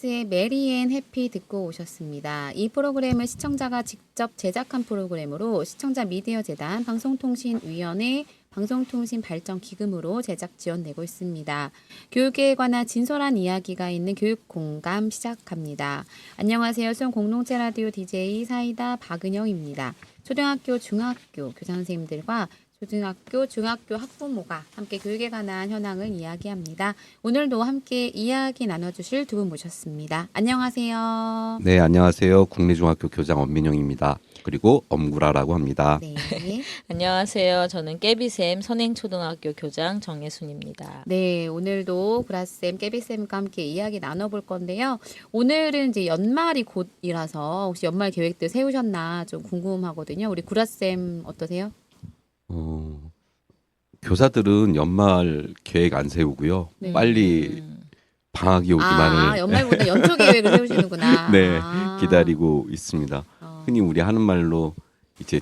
KBS의 메리앤 해피 듣고 오셨습니다. 이 프로그램은 시청자가 직접 제작한 프로그램으로 시청자 미디어 재단 방송통신위원회 방송통신발전기금으로 제작 지원되고 있습니다. 교육에 관한 진솔한 이야기가 있는 교육공감 시작합니다. 안녕하세요. 수원공동체 라디오 DJ 사이다 박은영입니다. 초등학교, 중학교 교장선생님들과 초등학교, 중학교 학부모가 함께 교육에 관한 현황을 이야기합니다. 오늘도 함께 이야기 나눠주실 두 분 모셨습니다. 안녕하세요. 네, 안녕하세요. 국내중학교 교장 엄민영입니다. 그리고 엄구라라고 합니다. 네. 안녕하세요. 저는 깨비샘 선행초등학교 교장 정예순입니다. 네, 오늘도 구라쌤, 깨비쌤과 함께 이야기 나눠볼 건데요. 오늘은 이제 연말이 곧이라서 혹시 연말 계획들 세우셨나 좀 궁금하거든요. 우리 구라쌤 어떠세요? 교사들은 연말 계획 안 세우고요. 네. 빨리 방학이 오기만을 연말보다 연초 계획을 세우시는구나. 네, 기다리고 있습니다. 어. 흔히 우리 하는 말로 이제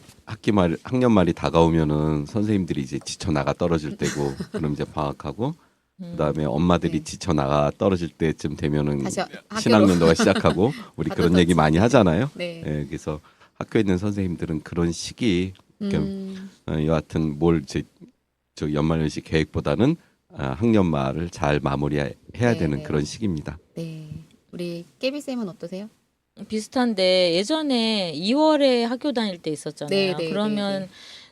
학년 말이 다가오면은 선생님들이 이제 지쳐 나가 떨어질 때고, 그럼 이제 방학하고, 그다음에 엄마들이 네. 지쳐 나가 떨어질 때쯤 되면은 다시 학교로. 신학년도가 시작하고 우리 그런 얘기 많이 하잖아요. 네. 네, 그래서 학교에 있는 선생님들은 그런 시기 음, 여하튼 저 연말연시 계획보다는 학년 말을 잘 마무리해야 네, 되는 네. 그런 시기입니다. 네. 우리 깨비쌤은 어떠세요? 비슷한데 예전에 2월에 학교 다닐 때 있었잖아요. 네, 그러면 네.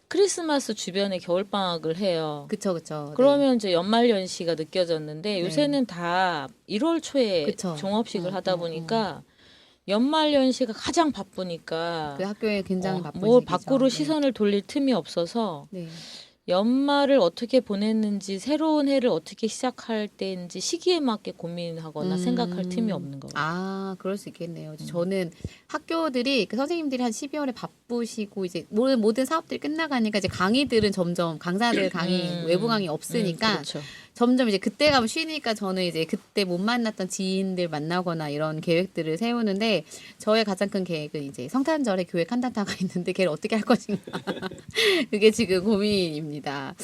크리스마스 주변에 겨울방학을 해요. 그쵸. 그러면 이제 연말연시가 느껴졌는데 네. 요새는 다 1월 초에 그쵸. 종업식을 하다 보니까 연말연시가 가장 바쁘니까 그 학교에 굉장히 바쁜 뭐 시기죠. 밖으로 네. 시선을 돌릴 틈이 없어서 네. 연말을 어떻게 보냈는지 새로운 해를 어떻게 시작할 때인지 시기에 맞게 고민하거나 생각할 틈이 없는 거예요. 그럴 수 있겠네요. 저는 학교들이 그 선생님들이 한 12월에 바쁘시고 이제 모든 사업들이 끝나가니까 이제 강의들은 점점 강사들 강의 외부 강의 없으니까 그렇죠. 점점 이제 그때 가면 쉬니까 저는 이제 그때 못 만났던 지인들 만나거나 이런 계획들을 세우는데 저의 가장 큰 계획은 이제 성탄절에 교회 칸타타가 있는데 걔를 어떻게 할 것인가 그게 지금 고민입니다.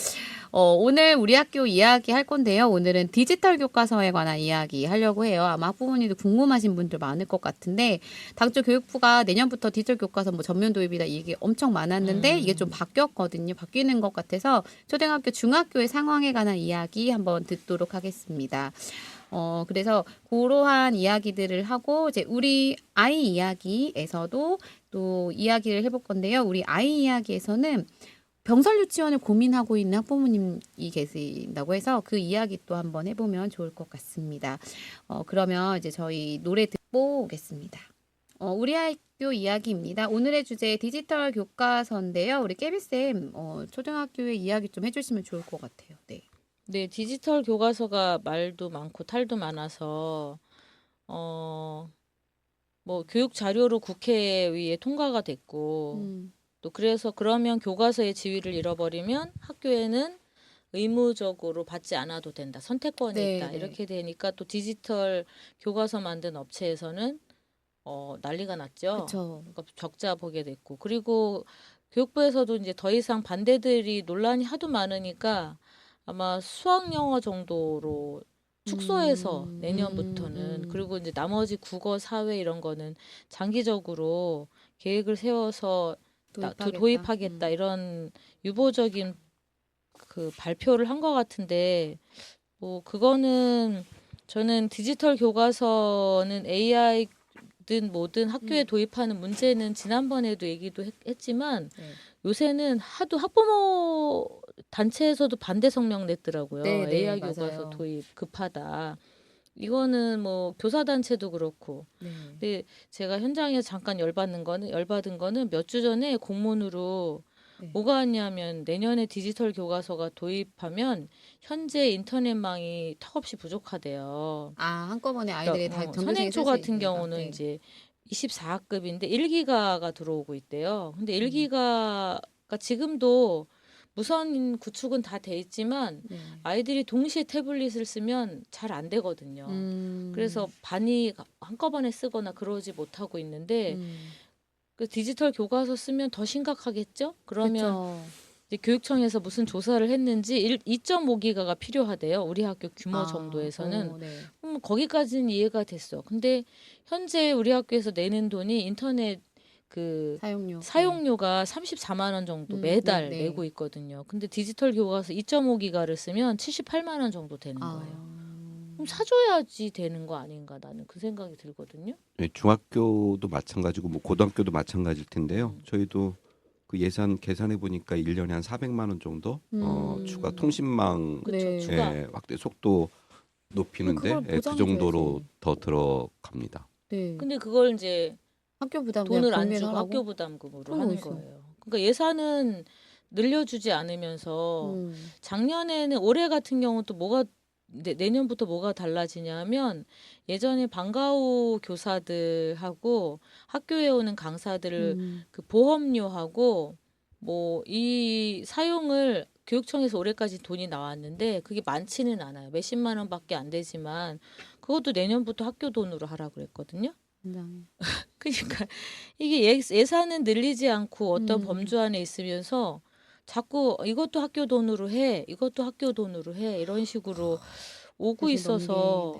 오늘 우리 학교 이야기 할 건데요. 오늘은 디지털 교과서에 관한 이야기 하려고 해요. 아마 학부모님도 궁금하신 분들 많을 것 같은데 당초 교육부가 내년부터 디지털 교과서 뭐 전면 도입이다 이게 엄청 많았는데 이게 좀 바뀌었거든요. 바뀌는 것 같아서 초등학교, 중학교의 상황에 관한 이야기 한번 듣도록 하겠습니다. 그래서 그러한 이야기들을 하고 이제 우리 아이 이야기에서도 또 이야기를 해볼 건데요. 우리 아이 이야기에서는 병설 유치원을 고민하고 있는 학부모님이 계신다고 해서 그 이야기 또 한번 해보면 좋을 것 같습니다. 그러면 이제 저희 노래 듣고 오겠습니다. 우리 학교 이야기입니다. 오늘의 주제 디지털 교과서인데요. 우리 깨비쌤 초등학교의 이야기 좀 해주시면 좋을 것 같아요. 네. 네, 디지털 교과서가 말도 많고 탈도 많아서 뭐 교육 자료로 국회의회 통과가 됐고 또 그래서 그러면 교과서의 지위를 잃어버리면 학교에는 의무적으로 받지 않아도 된다. 선택권이 네, 있다. 네. 이렇게 되니까 또 디지털 교과서 만든 업체에서는 난리가 났죠. 그쵸. 그러니까 적자 보게 됐고 그리고 교육부에서도 이제 더 이상 반대들이 논란이 하도 많으니까 아마 수학 영어 정도로 축소해서 내년부터는 그리고 이제 나머지 국어 사회 이런 거는 장기적으로 계획을 세워서 도입하겠다 이런 유보적인 그 발표를 한 것 같은데 뭐 그거는 저는 디지털 교과서는 AI든 뭐든 학교에 도입하는 문제는 지난번에도 얘기도 했지만 네. 요새는 하도 학부모 단체에서도 반대 성명 냈더라고요. 네, AI 맞아요. 교과서 도입 급하다. 이거는 뭐 교사 단체도 그렇고. 네. 근데 제가 현장에서 잠깐 열받은 거는 몇 주 전에 공문으로 네. 뭐가 왔냐면 내년에 디지털 교과서가 도입하면 현재 인터넷망이 턱없이 부족하대요. 한꺼번에 아이들이 다 전교생이 선행초 쓸수 같은 있으니까. 경우는 네. 이제 24급인데 1기가가 들어오고 있대요. 근데 1기가가 지금도 무선 구축은 다 돼 있지만 네. 아이들이 동시에 태블릿을 쓰면 잘 안 되거든요. 그래서 반이 한꺼번에 쓰거나 그러지 못하고 있는데 그 디지털 교과서 쓰면 더 심각하겠죠? 그러면 그쵸. 이제 교육청에서 무슨 조사를 했는지 2.5기가가 필요하대요. 우리 학교 규모 정도에서는. 네. 그러면 거기까지는 이해가 됐어. 근데 현재 우리 학교에서 내는 돈이 인터넷 그 사용료. 사용료가 34만 원 정도 매달 네. 내고 있거든요. 근데 디지털 교과서 2.5기가를 쓰면 78만 원 정도 되는 아. 거예요. 그럼 사줘야지 되는 거 아닌가 나는 그 생각이 들거든요. 네, 중학교도 마찬가지고 뭐 고등학교도 마찬가지일 텐데요. 음. 저희도 그 예산 계산해 보니까 1년에 한 400만 원 정도 추가 통신망 그쵸, 네. 추가. 확대 속도 높이는데 그걸 그 정도로 보장해줘야지. 더 들어갑니다. 네. 근데 그걸 이제 학교 부담 돈을 그냥 안 주고 공개하라고? 학교 부담금으로 그런 거 하는 있어. 거예요. 그러니까 예산은 늘려주지 않으면서 작년에는 올해 같은 경우 또 뭐가 내년부터 뭐가 달라지냐면 예전에 방과후 교사들하고 학교에 오는 강사들을 그 보험료하고 뭐 이 사용을 교육청에서 올해까지 돈이 나왔는데 그게 많지는 않아요. 몇십만 원밖에 안 되지만 그것도 내년부터 학교 돈으로 하라고 그랬거든요. 그러니까 이게 예산은 늘리지 않고 어떤 범주 안에 있으면서 자꾸 이것도 학교 돈으로 해, 이것도 학교 돈으로 해 이런 식으로 오고 있어서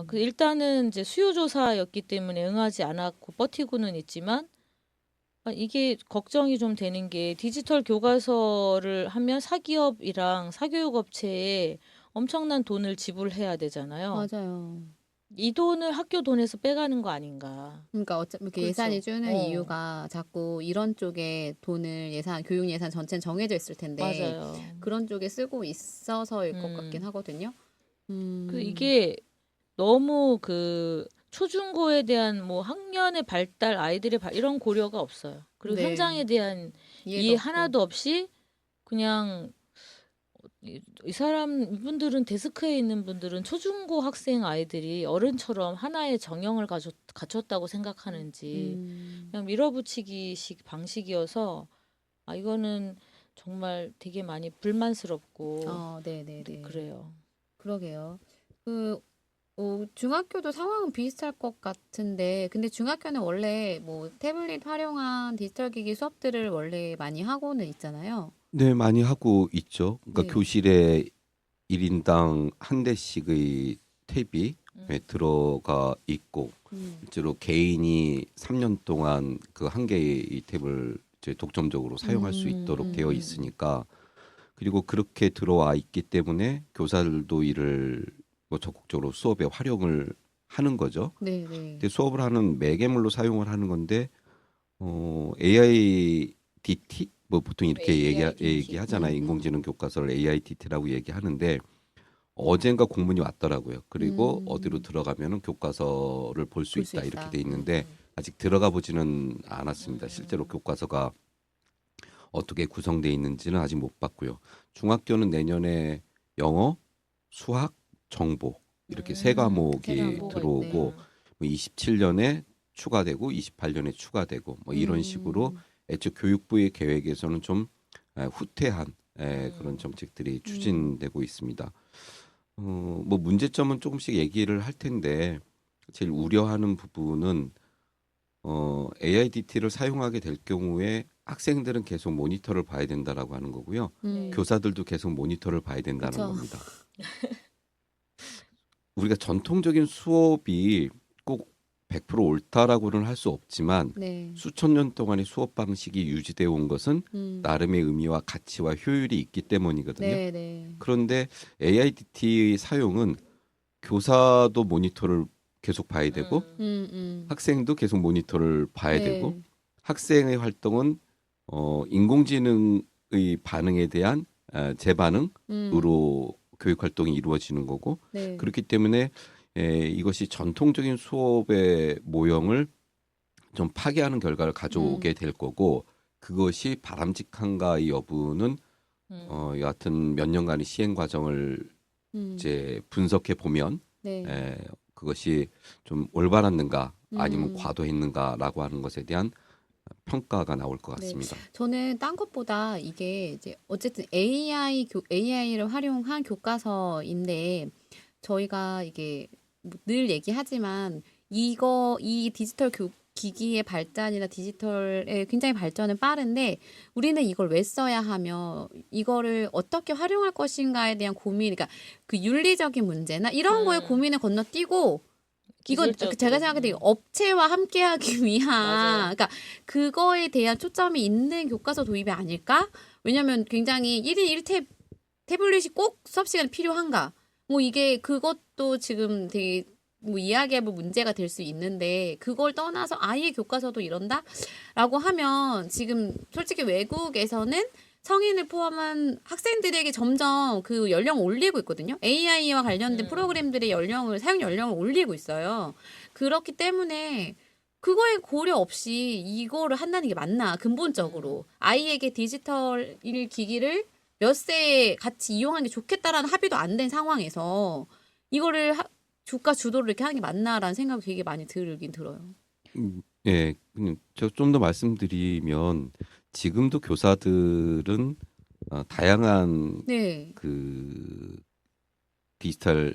그 일단은 이제 수요조사였기 때문에 응하지 않았고 버티고는 있지만 이게 걱정이 좀 되는 게 디지털 교과서를 하면 사기업이랑 사교육업체에 엄청난 돈을 지불해야 되잖아요. 맞아요. 이 돈을 학교 돈에서 빼가는 거 아닌가. 그러니까 어차피 이렇게 그렇죠. 예산이 주는 어. 이유가 자꾸 이런 쪽에 돈을 교육 예산 전체는 정해져 있을 텐데 맞아요. 그런 쪽에 쓰고 있어서일 것 같긴 음. 하거든요. 그 이게 너무 그 초중고에 대한 뭐 학년의 발달, 아이들의 이런 고려가 없어요. 그리고 네. 현장에 대한 이해도 이해 없고. 하나도 없이 그냥 이 사람 이분들은 데스크에 있는 분들은 초중고 학생 아이들이 어른처럼 하나의 정형을 갖췄다고 생각하는지 그냥 밀어붙이기식 방식이어서 이거는 정말 되게 많이 불만스럽고 네네네. 그래요. 그러게요. 중학교도 상황은 비슷할 것 같은데, 근데 중학교는 원래 뭐 태블릿 활용한 디지털 기기 수업들을 원래 많이 하고는 있잖아요. 네, 많이 하고 있죠. 그러니까 네. 교실에 1인당 한 대씩의 탭이 들어가 있고 실제로 개인이 3년 동안 그 한 개의 이 탭을 이제 독점적으로 사용할 수 있도록 되어 있으니까 그리고 그렇게 들어와 있기 때문에 교사들도 이를 뭐 적극적으로 수업에 활용을 하는 거죠. 네네. 근데 수업을 하는 매개물로 사용을 하는 건데 AIDT 뭐 보통 이렇게 AIDT. 얘기하잖아요. 인공지능 교과서를 AIDT라고 얘기하는데 어젠가 공문이 왔더라고요. 그리고 어디로 들어가면은 교과서를 볼 수 볼 수 있다 있다. 이렇게 돼 있는데 아직 들어가 보지는 않았습니다. 실제로 교과서가 어떻게 구성되어 있는지는 아직 못 봤고요. 중학교는 내년에 영어, 수학, 정보 이렇게 세 세 과목이 과목이 들어오고 뭐 27년에 추가되고 28년에 추가되고 뭐 이런 식으로 애초 교육부의 계획에서는 좀 후퇴한 그런 정책들이 추진되고 있습니다. 뭐 문제점은 조금씩 얘기를 할 텐데 제일 우려하는 부분은 AIDT를 사용하게 될 경우에 학생들은 계속 모니터를 봐야 된다라고 하는 거고요. 교사들도 계속 모니터를 봐야 된다는 그쵸. 겁니다. 우리가 전통적인 수업이 꼭 100% 옳다라고는 할 수 없지만 네. 수천 년 동안의 수업 방식이 유지되어 온 것은 나름의 의미와 가치와 효율이 있기 때문이거든요. 네네. 그런데 AIDT 사용은 교사도 모니터를 계속 봐야 되고 학생도 계속 모니터를 봐야 되고 학생의 활동은 인공지능의 반응에 대한 재반응으로 교육 활동이 이루어지는 거고 네. 그렇기 때문에 이것이 전통적인 수업의 모형을 좀 파괴하는 결과를 가져오게 될 거고 그것이 바람직한가의 여부는 여하튼 몇 년간의 시행 과정을 이제 분석해 보면 네. 그것이 좀 올바랐는가 아니면 과도했는가라고 하는 것에 대한 평가가 나올 것 네. 같습니다. 저는 딴 것보다 이게 이제 어쨌든 AI를 활용한 교과서인데 저희가 이게 뭐늘 얘기하지만 이 디지털 기기의 발전이나 디지털의 굉장히 발전은 빠른데 우리는 이걸 왜 써야 하며 이거를 어떻게 활용할 것인가에 대한 고민, 그러니까 그 윤리적인 문제나 이런 거에 고민을 건너뛰고 이건 제가 기술적으로. 생각할 때 업체와 함께하기 위한, 맞아요. 그러니까 그거에 대한 초점이 있는 교과서 도입이 아닐까? 왜냐하면 굉장히 1인 1탭 태블릿이 꼭 수업 시간에 필요한가? 뭐 이게 그것도 지금 되게 뭐 이야기해볼 문제가 될 수 있는데 그걸 떠나서 아예 교과서도 이런다라고 하면 지금 솔직히 외국에서는 성인을 포함한 학생들에게 점점 그 연령을 올리고 있거든요. AI와 관련된 프로그램들의 사용 연령을 올리고 있어요. 그렇기 때문에 그거에 고려 없이 이거를 한다는 게 맞나, 근본적으로. 아이에게 디지털 기기를 몇 세에 같이 이용하는 게 좋겠다라는 합의도 안 된 상황에서 이거를 주가 주도를 이렇게 하는 게 맞나라는 생각이 되게 많이 들긴 들어요. 예, 저 좀 더 말씀드리면 지금도 교사들은 다양한 네. 그 디지털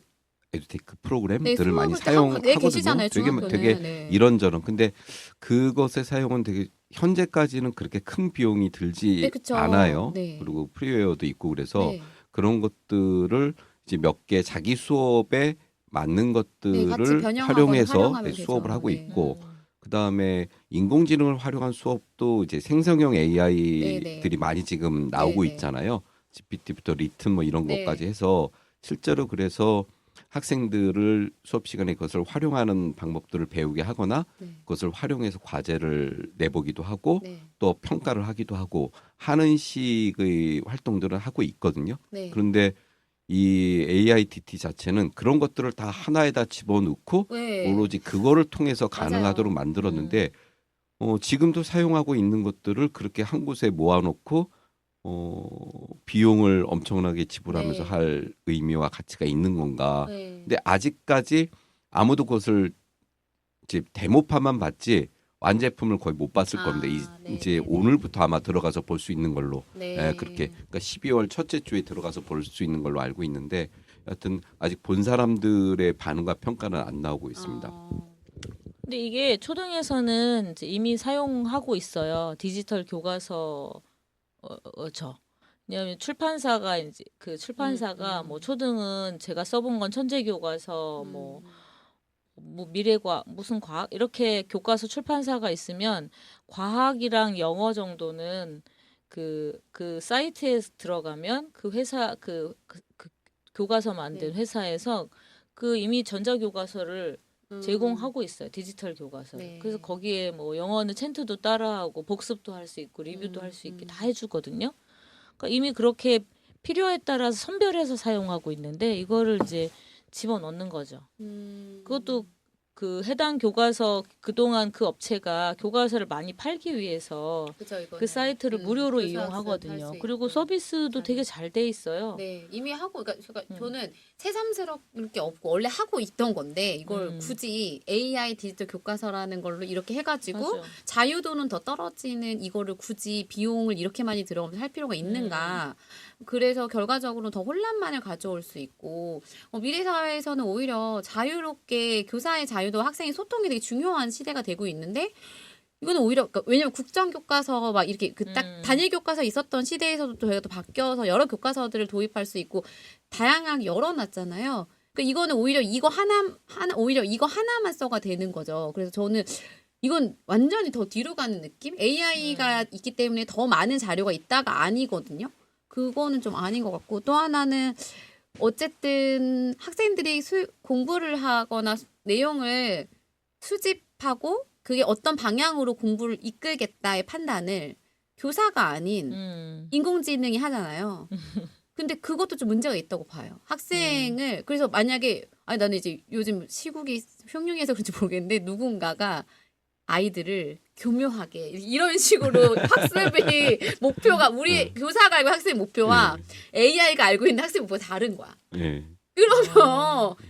에듀테크 네, 프로그램들을 많이 수업을 때 사용하거든요. 계시잖아요, 되게 중학교는. 네. 이런저런. 근데 그것의 사용은 되게 현재까지는 그렇게 큰 비용이 들지 네, 그쵸. 않아요. 네. 그리고 프리웨어도 있고 그래서 네. 그런 것들을 이제 몇 개 자기 수업에 맞는 네, 같이 것들을 변형하거나 활용해서 활용하면 수업을 되죠. 하고 네. 있고 그다음에 인공지능을 활용한 수업도 이제 생성형 AI들이 네. 많이 지금 나오고 네, 네. 있잖아요. GPT부터 리튼 뭐 이런 네. 것까지 해서 실제로 그래서 학생들을 수업 시간에 그것을 활용하는 방법들을 배우게 하거나 네. 그것을 활용해서 과제를 내보기도 하고 네. 또 평가를 하기도 하고 하는 식의 활동들을 하고 있거든요. 네. 그런데 이 AIDT 자체는 그런 것들을 다 하나에다 집어넣고 네. 오로지 그거를 통해서 가능하도록 맞아요. 만들었는데 지금도 사용하고 있는 것들을 그렇게 한 곳에 모아놓고 비용을 엄청나게 지불하면서 네. 할 의미와 가치가 있는 건가? 네. 근데 아직까지 아무도 그것을 이제 데모판만 봤지 완제품을 거의 못 봤을 겁니다. 네, 이제 네, 네. 오늘부터 아마 들어가서 볼 수 있는 걸로 네. 그렇게 그러니까 12월 첫째 주에 들어가서 볼 수 있는 걸로 알고 있는데 여하튼 아직 본 사람들의 반응과 평가는 안 나오고 있습니다. 근데 이게 초등에서는 이제 이미 사용하고 있어요. 디지털 교과서 왜냐하면 출판사가 이제 그 출판사가 뭐 초등은 제가 써본 건 천재교과서 뭐 미래과학 무슨 과학 이렇게 교과서 출판사가 있으면 과학이랑 영어 정도는 그 사이트에 들어가면 그 회사 그 교과서 만든 네. 회사에서 그 이미 전자교과서를 제공하고 있어요. 디지털 교과서를. 네. 그래서 거기에 뭐 영어는 챈트도 따라하고 복습도 할 수 있고 리뷰도 할 수 있게 다 해주거든요. 그러니까 이미 그렇게 필요에 따라서 선별해서 사용하고 있는데 이거를 이제 집어넣는 거죠. 그것도 그 해당 교과서 그동안 그 업체가 교과서를 많이 팔기 위해서 그쵸, 이거는. 그 사이트를 무료로 교사 학습 이용하거든요. 할수 그리고 있고. 서비스도 되게 잘 돼 있어요. 네, 이미 하고, 그러니까 저는 새삼스러울 게 없고 원래 하고 있던 건데 이걸 굳이 AI 디지털 교과서라는 걸로 이렇게 해가지고 맞아요. 자유도는 더 떨어지는 이거를 굳이 비용을 이렇게 많이 들어가면서 할 필요가 있는가? 그래서 결과적으로 더 혼란만을 가져올 수 있고 미래 사회에서는 오히려 자유롭게 교사의 자유도 학생의 소통이 되게 중요한 시대가 되고 있는데. 이거는 오히려 그러니까 왜냐면 국정교과서 막 이렇게 그 딱 단일 교과서 있었던 시대에서도 또 저희가 또 바뀌어서 여러 교과서들을 도입할 수 있고 다양하게 열어놨잖아요. 그러니까 이거는 오히려 이거 오히려 이거 하나만 써가 되는 거죠. 그래서 저는 이건 완전히 더 뒤로 가는 느낌? AI가 있기 때문에 더 많은 자료가 있다가 아니거든요. 그거는 좀 아닌 것 같고 또 하나는 어쨌든 학생들이 공부를 하거나 내용을 수집하고 그게 어떤 방향으로 공부를 이끌겠다의 판단을 교사가 아닌 인공지능이 하잖아요. 근데 그것도 좀 문제가 있다고 봐요. 학생을 그래서 만약에 나는 이제 요즘 시국이 흉흉해서 그런지 모르겠는데 누군가가 아이들을 교묘하게 이런 식으로 학습이 목표가 우리 교사가 알고 학생의 목표와 AI가 알고 있는 학생의 목표가 다른 거야. 예.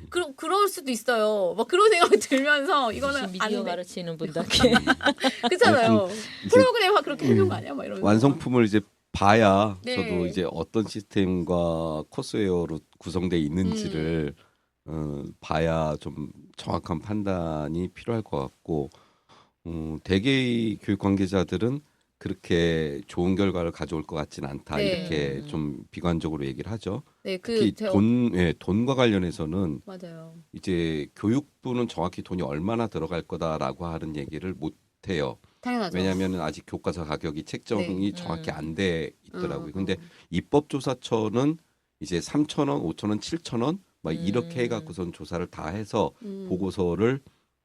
그러면 그럴 수도 있어요. 막 그런 생각이 들면서 이거는 미디어 안 돼. 가르치는 분답게. 그렇잖아요. 프로그램화 그렇게 해놓은 거 아니야? 막 이러면서. 완성품을 이제 봐야 네. 저도 이제 어떤 시스템과 코스웨어로 구성되어 있는지를 봐야 좀 정확한 판단이 필요할 것 같고 대개의 교육 관계자들은 그렇게 좋은 결과를 가져올 것 같지는 않다 네. 이렇게 좀 비관적으로 얘기를 하죠. 네, 특히 제가 돈과 관련해서는 맞아요. 이제 교육부는 정확히 돈이 얼마나 들어갈 거다라고 하는 얘기를 못 해요. 당연하죠. 왜냐하면 아직 교과서 가격이 책정이 네. 정확히 안 돼 있더라고요. 근데 어. 입법조사처는 이제 3,000원, 5,000원, 7,000원 막 이렇게 음. 해갖고선 조사를 다 해서 음. 보고서를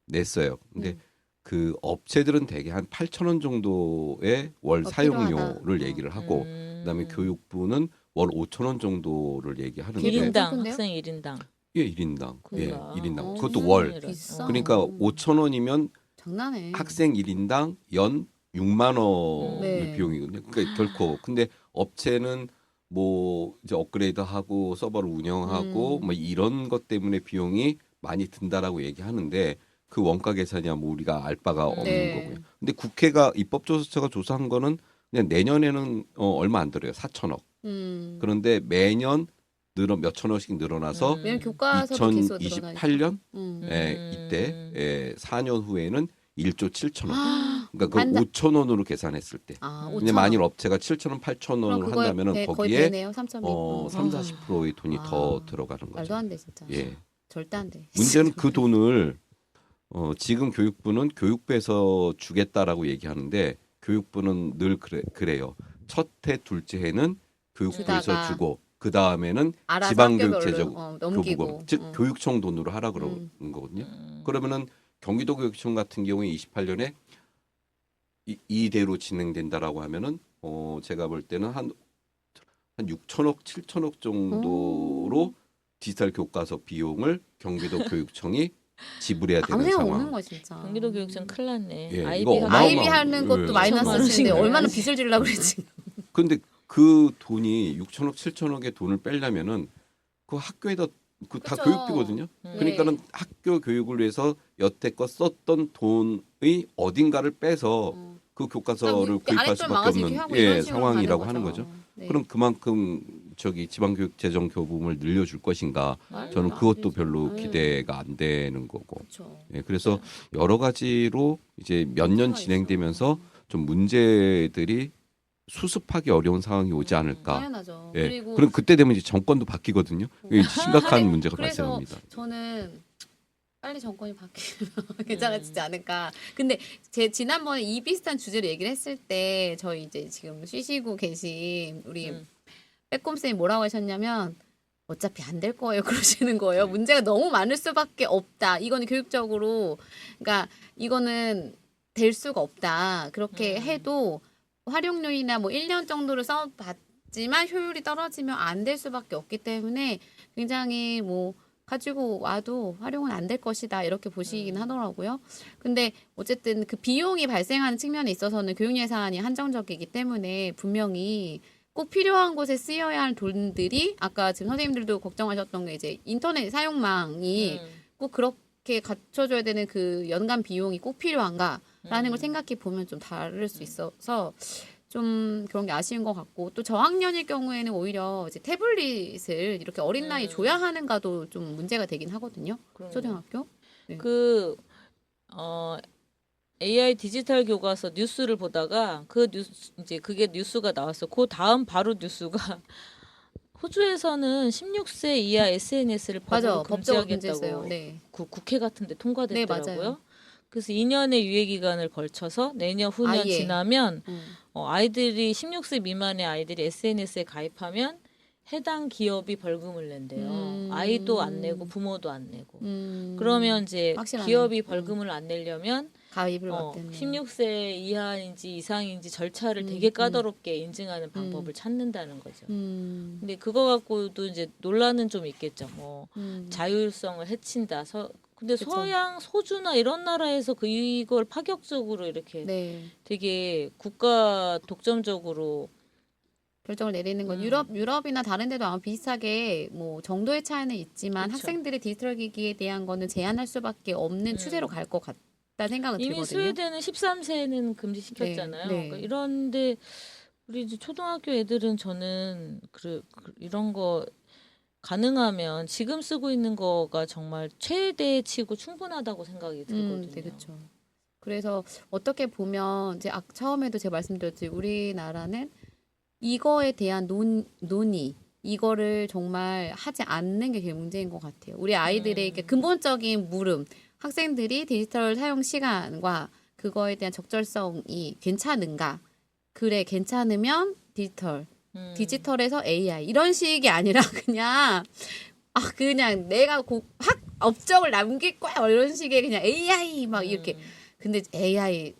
냈어요. 근데 그 업체들은 대개 한 8,000원 정도의 월 사용료를 필요하다. 얘기를 하고 그다음에 교육부는 월 5,000원 정도를 얘기하는데 길이 1인당 큰데요? 학생 1인당. 예, 1인당. 예, 그러니까. 1인당. 어, 그것도 월. 비싸. 그러니까 5,000원이면 장난해. 학생 1인당 연 6만 원의 네. 비용이거든요. 그러니까 결코. 근데 업체는 뭐 이제 업그레이드하고 서버를 운영하고 뭐 이런 것 때문에 비용이 많이 든다라고 얘기하는데 그 원가 계산이야 뭐 우리가 알 바가 없는 네. 거고요. 근데 국회가 입법조사처가 조사한 거는 그냥 내년에는 얼마 안 들어요. 4천억. 그런데 매년 몇 천억씩 늘어나서 왜냐면 교과서도 계속 늘어나니까. 2028년 음. 이때 4년 후에는 1조 7천억. 아, 그러니까 그 한다. 5,000원으로 계산했을 때. 아, 근데 5,000원. 만일 업체가 7,000원, 그럼 8,000원을 그거에 한다면은 거의 거기에 배네요. 3.2. 3, 40%의 돈이 아, 더 들어가는 말도 거죠. 안 돼 진짜. 예. 절대 안 돼. 문제는 그 돈을 지금 교육부는 교육부에서 주겠다라고 얘기하는데 교육부는 늘 그래요. 첫 해, 둘째 해는 교육부에서 주다가 주고 그 다음에는 알아서 지방교육제적 넘기고. 교부금, 즉 교육청 돈으로 하라 그러는 거거든요. 그러면은 경기도교육청 같은 경우에 28년에 이대로 진행된다라고 하면은 제가 볼 때는 한 6천억, 7천억 정도로 디지털 교과서 비용을 경기도 교육청이 지불해야 아무 되는 생각 상황. 없는 거야 진짜. 경기도 교육청 큰일 났네. 예, 아이비 이거 학교. 어마어마한 아이비 하는 것도 예. 마이너스인데 1,000만 원씩 얼마나 내야지. 빚을 지려고 그랬지. 근데 그 돈이 6천억, 7천억의 돈을 빼려면은 그 학교에다 그 다 그쵸. 교육비거든요. 그러니까는 학교 교육을 위해서 여태껏 썼던 돈의 어딘가를 빼서 그 교과서를 구입할 수밖에 없는 상황이라고 하는 거죠. 네. 그럼 그만큼 지방교육재정교부금을 늘려줄 것인가? 저는 그것도 별로 기대가 안 되는 거고. 그렇죠. 예, 그래서 여러 가지로 이제 몇 년 진행되면서 좀 문제들이 수습하기 어려운 상황이 오지 않을까. 당연하죠. 예. 그리고 그럼 그때 되면 이제 정권도 바뀌거든요. 이게 심각한 문제가 그래서 발생합니다. 저는 빨리 정권이 바뀌면 괜찮아지지 않을까. 근데 제 지난번에 이 비슷한 주제로 얘기를 했을 때 저희 이제 지금 쉬시고 계신 우리 빼꼼쌤이 뭐라고 하셨냐면 어차피 안 될 거예요. 그러시는 거예요. 문제가 너무 많을 수밖에 없다. 이거는 교육적으로 그러니까 이거는 될 수가 없다. 그렇게 해도 활용률이나 뭐 1년 정도를 써봤지만 효율이 떨어지면 안 될 수밖에 없기 때문에 굉장히 뭐 가지고 와도 활용은 안 될 것이다 이렇게 보시긴 하더라고요. 근데 어쨌든 그 비용이 발생하는 측면에 있어서는 교육 예산이 한정적이기 때문에 분명히 꼭 필요한 곳에 쓰여야 할 돈들이 아까 지금 선생님들도 걱정하셨던 게 이제 인터넷 사용망이 꼭 그렇게 갖춰줘야 되는 그 연간 비용이 꼭 필요한가라는 걸 생각해 보면 좀 다를 수 있어서 좀 그런 게 아쉬운 것 같고 또 저학년일 경우에는 오히려 이제 태블릿을 이렇게 어린 나이 줘야 하는가도 좀 문제가 되긴 하거든요. 초등학교. AI 디지털 교과서 뉴스를 보다가 그 뉴스 이제 그게 뉴스가 나왔어. 그 다음 바로 뉴스가 호주에서는 16세 이하 SNS를 맞아, 법으로 법적으로 금지하겠다고 금지했어요. 네. 국회 같은데 통과됐더라고요. 네, 맞아요. 그래서 2년의 유예 기간을 걸쳐서 내년 후년 아예. 지나면 아이들이 16세 미만의 아이들이 SNS에 가입하면 해당 기업이 벌금을 낸대요. 아이도 안 내고 부모도 안 내고. 그러면 이제 확실하네. 기업이 벌금을 안 내려면 가입을 맡겠네. 16세 이하인지 이상인지 절차를 되게 까다롭게 인증하는 방법을 찾는다는 거죠. 근데 그거 갖고도 이제 논란은 좀 있겠죠. 뭐 자율성을 해친다. 근데 그쵸. 서양 소주나 이런 나라에서 이걸 파격적으로 이렇게 네. 되게 국가 독점적으로 결정을 내리는 건 유럽이나 다른 데도 아마 비슷하게 뭐 정도의 차이는 있지만 그쵸. 학생들의 디지털 기기에 대한 거는 제한할 수밖에 없는 추세로 갈 것 같다 생각은 이미 들거든요. 스웨덴은 13세는 금지시켰잖아요. 네, 네. 그러니까 이런데 우리 이제 초등학교 애들은 저는 이런 거 가능하면 지금 쓰고 있는 거가 정말 최대치고 충분하다고 생각이 들거든요. 네, 그렇죠. 그래서 어떻게 보면 이제 처음에도 제가 말씀드렸지 우리나라는 이거에 대한 논의 이거를 정말 하지 않는 게 제일 문제인 것 같아요. 우리 아이들에게 근본적인 물음, 학생들이 디지털 사용 시간과 그거에 대한 적절성이 괜찮은가? 그래, 괜찮으면 디지털에서 AI 이런 식이 아니라 그냥 내가 확 업적을 남길 거야 이런 식의 그냥 AI 막 이렇게. 근데 AI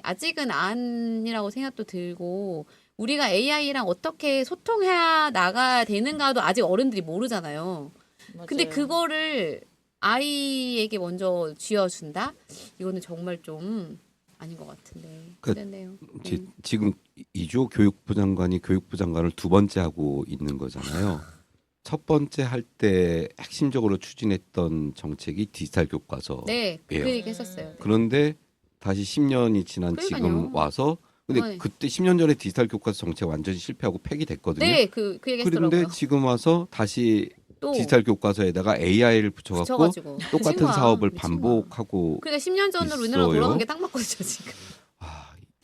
아직은 아니라고 생각도 들고 우리가 AI랑 어떻게 소통해야 나가야 되는가도 아직 어른들이 모르잖아요. 근데 맞아요. 그거를 아이에게 먼저 쥐어준다? 이거는 정말 좀 아닌 것 같은데. 그랬네요. 지금 이주호 교육부 장관이 교육부 장관을 두 번째 하고 있는 거잖아요. 첫 번째 할 때 핵심적으로 추진했던 정책이 디지털 교과서. 네, 그 예요. 얘기 했었어요. 네. 그런데 다시 10년이 지난 그러니까요. 지금 와서 근데 네. 그때 10년 전에 디지털 교과서 정책 완전히 실패하고 폐기됐거든요. 네, 그 얘기 했더라고요. 그런데 지금 와서 다시 또 디지털 교과서에다가 AI를 붙여갖고 붙여가지고 똑같은 미친 거야, 사업을 미친 반복하고 그러니까 10년 전으로 우리나라 있어요. 돌아간 게 딱 맞거든요 지금.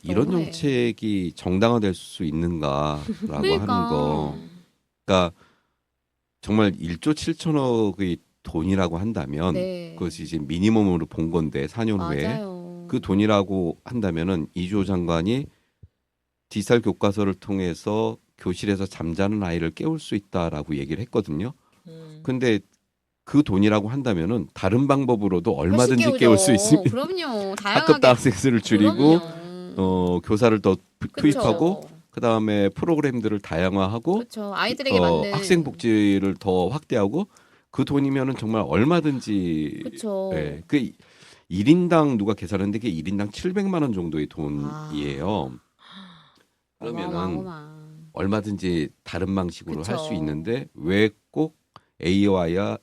이런 너무해. 정책이 정당화될 수 있는가라고 그러니까. 하는 거. 그러니까 정말 1조 7천억의 돈이라고 한다면 네. 그것이 이제 미니멈으로 본 건데 4년 후에 맞아요. 그 돈이라고 한다면은 이주호 장관이 디지털 교과서를 통해서 교실에서 잠자는 아이를 깨울 수 있다라고 얘기를 했거든요. 근데 그 돈이라고 한다면은 다른 방법으로도 얼마든지 훨씬 깨울 수 깨우죠. 있습니다. 그럼요. 학급 다양하게. 학생 수를 줄이고 그럼요. 교사를 더 그쵸. 투입하고 그다음에 프로그램들을 다양화하고 그렇죠. 아이들에게 맞는 학생 복지를 더 확대하고 그 돈이면은 정말 얼마든지 그렇죠. 예, 그 1인당 누가 계산했는데 그게 1인당 700만 원 정도의 돈이에요. 그러면은 어마어마어마. 얼마든지 다른 방식으로 할 수 그쵸. 있는데 왜 꼭 AI와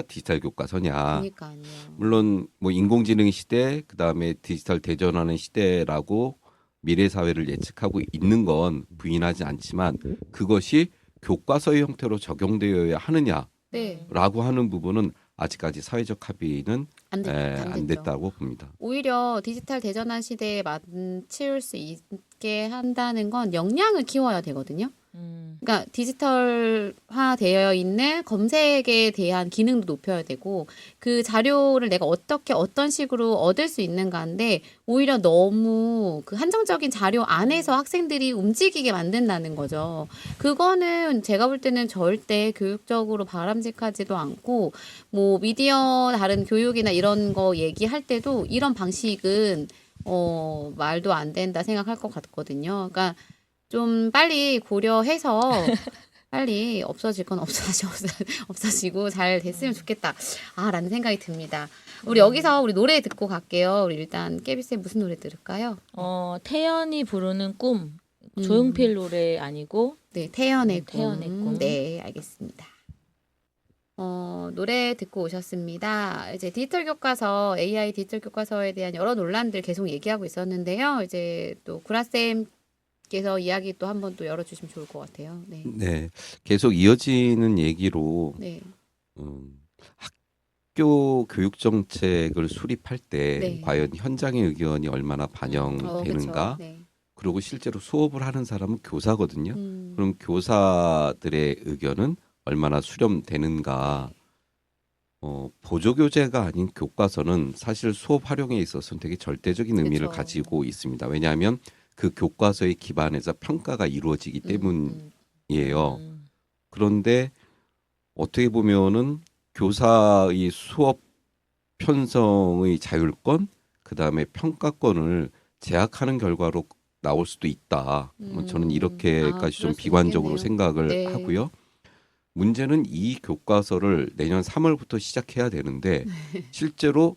디지털 교과서냐? 그러니까요. 물론 뭐 인공지능 시대 그다음에 디지털 대전하는 시대라고 미래 사회를 예측하고 있는 건 부인하지 않지만 그것이 교과서의 형태로 적용되어야 하느냐라고 네. 하는 부분은 아직까지 사회적 합의는 안 안 됐죠. 됐다고 봅니다. 오히려 디지털 대전환 시대에 맞추을 수 있게 한다는 건 역량을 키워야 되거든요. 그러니까 디지털화 되어 있는 검색에 대한 기능도 높여야 되고 그 자료를 내가 어떤 식으로 얻을 수 있는가인데 오히려 너무 그 한정적인 자료 안에서 학생들이 움직이게 만든다는 거죠. 그거는 제가 볼 때는 절대 교육적으로 바람직하지도 않고 뭐 미디어 다른 교육이나 이런 거 얘기할 때도 이런 방식은 말도 안 된다 생각할 것 같거든요. 그러니까 좀 빨리 고려해서 빨리 없어질 건 없어지고 잘 됐으면 좋겠다. 라는 생각이 듭니다. 우리 여기서 우리 노래 듣고 갈게요. 우리 일단 깨비쌤 무슨 노래 들을까요? 태연이 부르는 꿈. 조용필 노래 아니고 네, 태연의 꿈. 태연의 꿈. 네, 알겠습니다. 노래 듣고 오셨습니다. 이제 디지털 교과서, AI 디지털 교과서에 대한 여러 논란들 계속 얘기하고 있었는데요. 이제 또 구라쌤께서 이야기 또 한번 또 열어주시면 좋을 것 같아요. 네. 네, 계속 이어지는 얘기로 네. 학교 교육 정책을 수립할 때 네. 과연 현장의 의견이 얼마나 반영되는가? 그쵸. 네. 그리고 실제로 수업을 하는 사람은 교사거든요. 음, 그럼 교사들의 의견은 얼마나 수렴되는가? 보조교재가 아닌 교과서는 사실 수업 활용에 있어서는 되게 절대적인 의미를 그쵸. 가지고 있습니다. 왜냐하면 그 교과서의 기반에서 평가가 이루어지기 때문이에요. 그런데 어떻게 보면은 교사의 수업 편성의 자율권, 그 다음에 평가권을 제약하는 결과로 나올 수도 있다. 저는 이렇게까지 좀 그럴 수 비관적으로 있겠네요. 생각을 네. 하고요. 문제는 이 교과서를 내년 3월부터 시작해야 되는데 실제로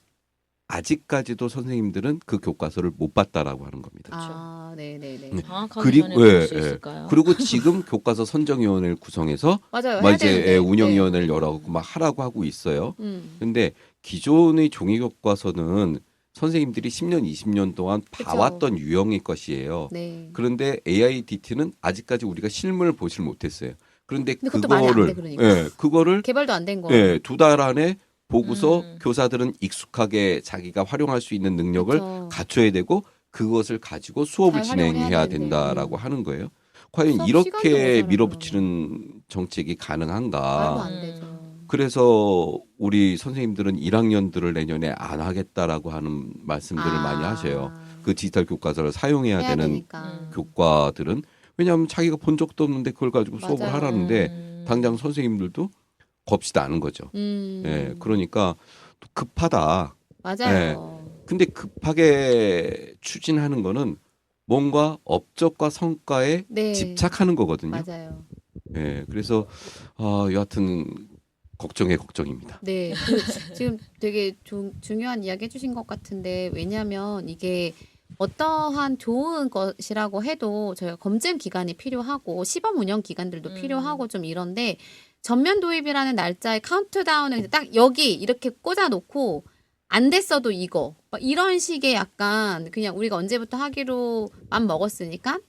아직까지도 선생님들은 그 교과서를 못 봤다라고 하는 겁니다. 네네네. 네. 정확하게 그리고 전해줄 수 있을까요? 그리고 지금 교과서 선정위원회를 구성해서 맞아요. 막 해야 이제 되는데. 운영위원회를 열어갖고 막 하라고 하고 있어요. 음. 근데 기존의 종이 교과서는 선생님들이 10년, 20년 동안 그쵸. 봐왔던 유형의 것이에요. 네. 그런데 AIDT는 아직까지 우리가 실물을 보질 못했어요. 그런데 근데 그것도 말이 안 돼, 그거를 그러니까. 그거를 개발도 안 된 거. 2달 안에 보고서 교사들은 익숙하게 자기가 활용할 수 있는 능력을 그쵸. 갖춰야 되고 그것을 가지고 수업을 잘 활용을 진행해야 해야 되는데. 된다라고 하는 거예요. 과연 수업 시간도 이렇게 모자라고 밀어붙이는 정책이 말도 가능한가? 안 되죠. 그래서 우리 선생님들은 1학년들을 내년에 안 하겠다라고 하는 말씀들을 많이 하셔요. 그 디지털 교과서를 사용해야 해야 되는 되니까. 교과들은 왜냐하면 자기가 본 적도 없는데 그걸 가지고 수업을 맞아요. 하라는데 당장 선생님들도 겁시다 않은 거죠. 예, 그러니까 또 급하다. 맞아요. 근데 급하게 추진하는 거는 뭔가 업적과 성과에 네. 집착하는 거거든요. 맞아요. 예, 그래서 여하튼 걱정입니다. 네, 지금 되게 중요한 이야기 해주신 것 같은데 왜냐하면 이게 어떠한 좋은 것이라고 해도 저희가 검증 기간이 필요하고 시범 운영 기간들도 필요하고 좀 이런데 전면 도입이라는 날짜의 카운트다운을 이제 딱 여기 이렇게 꽂아놓고 안 됐어도 이거 막 이런 식의 약간 그냥 우리가 언제부터 하기로 맘 먹었으니까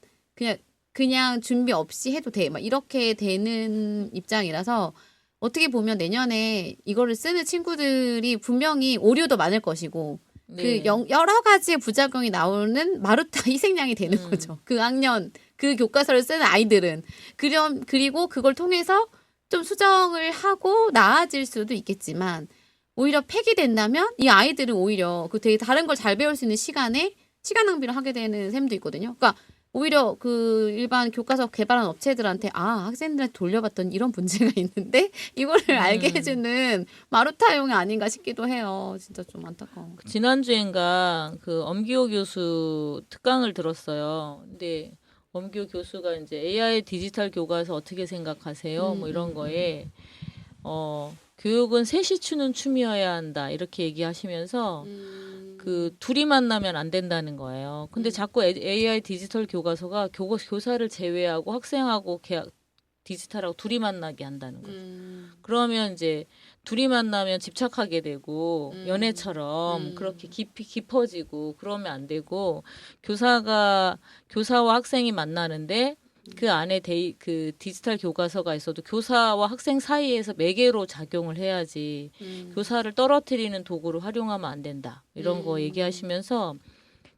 그냥 준비 없이 해도 돼 막 이렇게 되는 입장이라서 어떻게 보면 내년에 이거를 쓰는 친구들이 분명히 오류도 많을 것이고 네. 여러 가지의 부작용이 나오는 마루타 희생양이 되는 거죠. 그 학년 그 교과서를 쓰는 아이들은 그리고 그걸 통해서 좀 수정을 하고 나아질 수도 있겠지만 오히려 폐기된다면 이 아이들은 오히려 그 되게 다른 걸 잘 배울 수 있는 시간에 시간 낭비를 하게 되는 셈도 있거든요. 그러니까 오히려 그 일반 교과서 개발한 업체들한테 학생들한테 돌려봤더니 이런 문제가 있는데 이거를 알게 해주는 마루타용이 아닌가 싶기도 해요. 진짜 좀 안타까워. 지난주엔가 그 엄기호 교수 특강을 들었어요. 근데 엄기호 교수가 이제 AI 디지털 교과서 어떻게 생각하세요? 뭐 이런 거에 교육은 셋이 추는 춤이어야 한다 이렇게 얘기하시면서 그 둘이 만나면 안 된다는 거예요. 근데 자꾸 AI 디지털 교과서가 교사를 제외하고 학생하고 디지털하고 둘이 만나게 한다는 거죠. 그러면 이제 둘이 만나면 집착하게 되고 연애처럼 그렇게 깊어지고 그러면 안 되고 교사와 학생이 만나는데 그 안에 그 디지털 교과서가 있어도 교사와 학생 사이에서 매개로 작용을 해야지 교사를 떨어뜨리는 도구로 활용하면 안 된다. 이런 거 얘기하시면서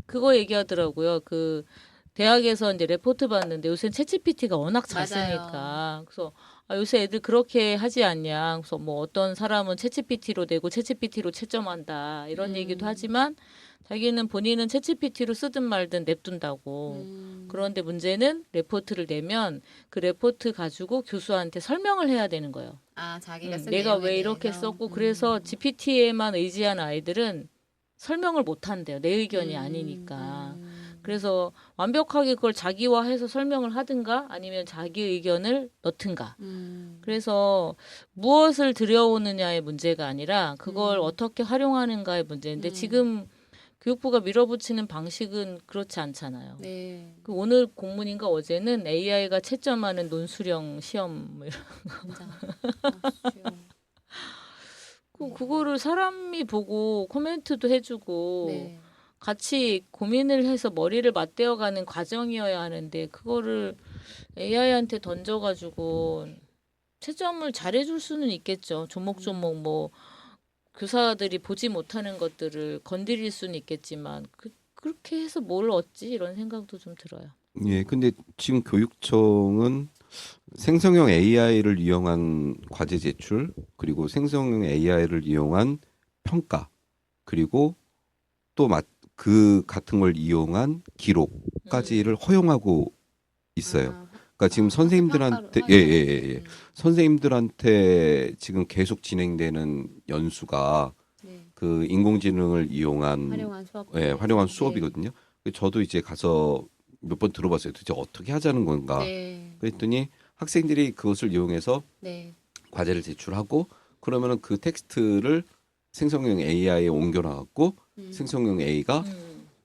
그거 얘기하더라고요. 그 대학에서 이제 레포트 봤는데 요새 챗GPT가 워낙 잘 쓰니까 그래서 요새 애들 그렇게 하지 않냐. 그래서 뭐 어떤 사람은 챗GPT로 내고 챗GPT로 채점한다. 이런 얘기도 하지만 자기는 본인은 챗GPT로 쓰든 말든 냅둔다고. 그런데 문제는 레포트를 내면 그 레포트 가지고 교수한테 설명을 해야 되는 거예요. 자기가 쓴 내가 내용에 왜 이렇게 대해서. 썼고 그래서 GPT에만 의지한 아이들은 설명을 못 한대요. 내 의견이 아니니까. 그래서 완벽하게 그걸 자기화해서 설명을 하든가 아니면 자기 의견을 넣든가. 그래서 무엇을 들여오느냐의 문제가 아니라 그걸 어떻게 활용하는가의 문제인데 지금 교육부가 밀어붙이는 방식은 그렇지 않잖아요. 네. 그 오늘 공문인가 어제는 AI가 채점하는 논술형 시험 뭐 이런 진짜. 그거를 사람이 보고 코멘트도 해주고 네. 같이 고민을 해서 머리를 맞대어가는 과정이어야 하는데 그거를 AI한테 던져가지고 채점을 잘해줄 수는 있겠죠. 조목조목 뭐 교사들이 보지 못하는 것들을 건드릴 수는 있겠지만 그렇게 해서 뭘 얻지 이런 생각도 좀 들어요. 예, 근데 지금 교육청은 생성형 AI를 이용한 과제 제출 그리고 생성형 AI를 이용한 평가 그리고 또 그 같은 걸 이용한 기록까지를 허용하고 있어요. 그러니까 지금 선생님들한테 선생님들한테 지금 계속 진행되는 연수가 그 인공지능을 이용한 활용한 수업이거든요. 저도 이제 가서 몇 번 들어봤어요. 도대체 어떻게 하자는 건가? 그랬더니 학생들이 그것을 이용해서 과제를 제출하고 그러면은 그 텍스트를 생성형 AI에 옮겨놔갖고 생성형 AI가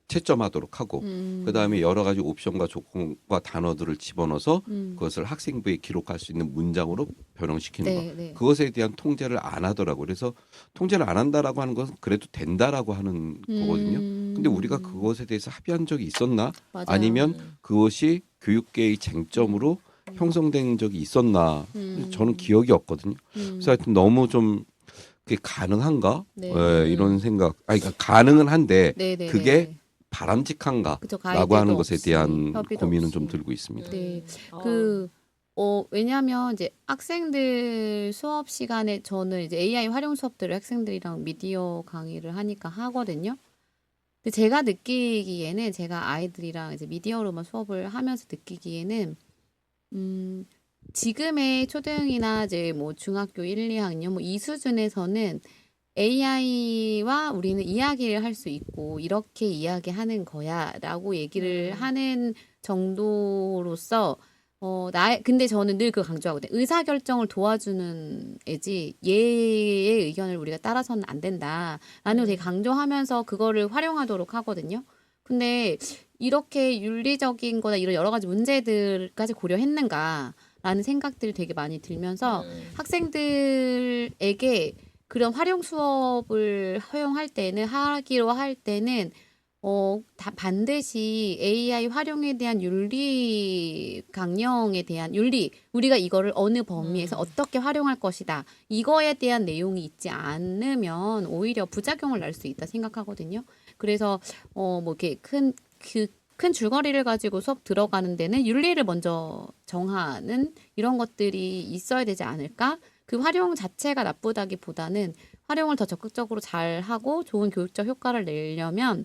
채점하도록 하고 그다음에 여러 가지 옵션과 조건과 단어들을 집어넣어서 그것을 학생부에 기록할 수 있는 문장으로 변형시키는 거. 그것에 대한 통제를 안 하더라고요. 그래서 통제를 안 한다라고 하는 것은 그래도 된다라고 하는 거거든요. 근데 우리가 그것에 대해서 합의한 적이 있었나? 맞아요. 아니면 그것이 교육계의 쟁점으로 형성된 적이 있었나? 저는 기억이 없거든요. 그래서 하여튼 너무 좀 그게 가능한가? 네. 이런 생각. 아니 그러니까 가능은 한데 네네. 그게 바람직한가라고 그쵸, 하는 가이드도 것에 없이, 대한 협의도 고민은 없이. 좀 들고 있습니다. 네. 어, 왜냐하면 이제 학생들 수업 시간에 저는 이제 AI 활용 수업들을 학생들이랑 미디어 강의를 하니까 하거든요. 근데 제가 느끼기에는 제가 아이들이랑 이제 미디어로만 수업을 하면서 느끼기에는 지금의 초등이나 이제 뭐 중학교 1, 2학년 뭐 이 수준에서는 AI와 우리는 이야기를 할 수 있고 이렇게 이야기하는 거야라고 얘기를 하는 정도로서 근데 저는 늘 그거 강조하거든요. 의사결정을 도와주는 애지 얘의 의견을 우리가 따라서는 안 된다라는 걸 되게 강조하면서 그거를 활용하도록 하거든요. 근데 이렇게 윤리적인 거나 이런 여러 가지 문제들까지 고려했는가라는 생각들이 되게 많이 들면서 학생들에게 그런 활용 수업을 하기로 할 때는 다 반드시 AI 활용에 대한 윤리 강령에 대한 우리가 이거를 어느 범위에서 어떻게 활용할 것이다. 이거에 대한 내용이 있지 않으면 오히려 부작용을 날 수 있다 생각하거든요. 그래서 뭐 이렇게 큰 줄거리를 가지고 수업 들어가는 데는 윤리를 먼저 정하는 이런 것들이 있어야 되지 않을까? 그 활용 자체가 나쁘다기보다는 활용을 더 적극적으로 잘 하고 좋은 교육적 효과를 내려면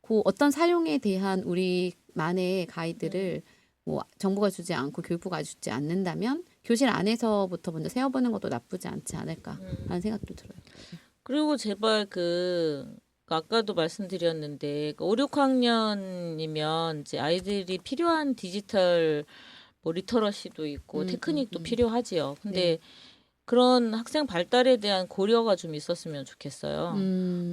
그 어떤 사용에 대한 우리만의 가이드를 뭐 정부가 주지 않고 교육부가 주지 않는다면 교실 안에서부터 먼저 세워보는 것도 나쁘지 않지 않을까라는 생각도 들어요. 그리고 제발 아까도 말씀드렸는데 5, 6학년이면 이제 아이들이 필요한 디지털 뭐 리터러시도 있고 테크닉도 필요하지요. 근데 그런 학생 발달에 대한 고려가 좀 있었으면 좋겠어요.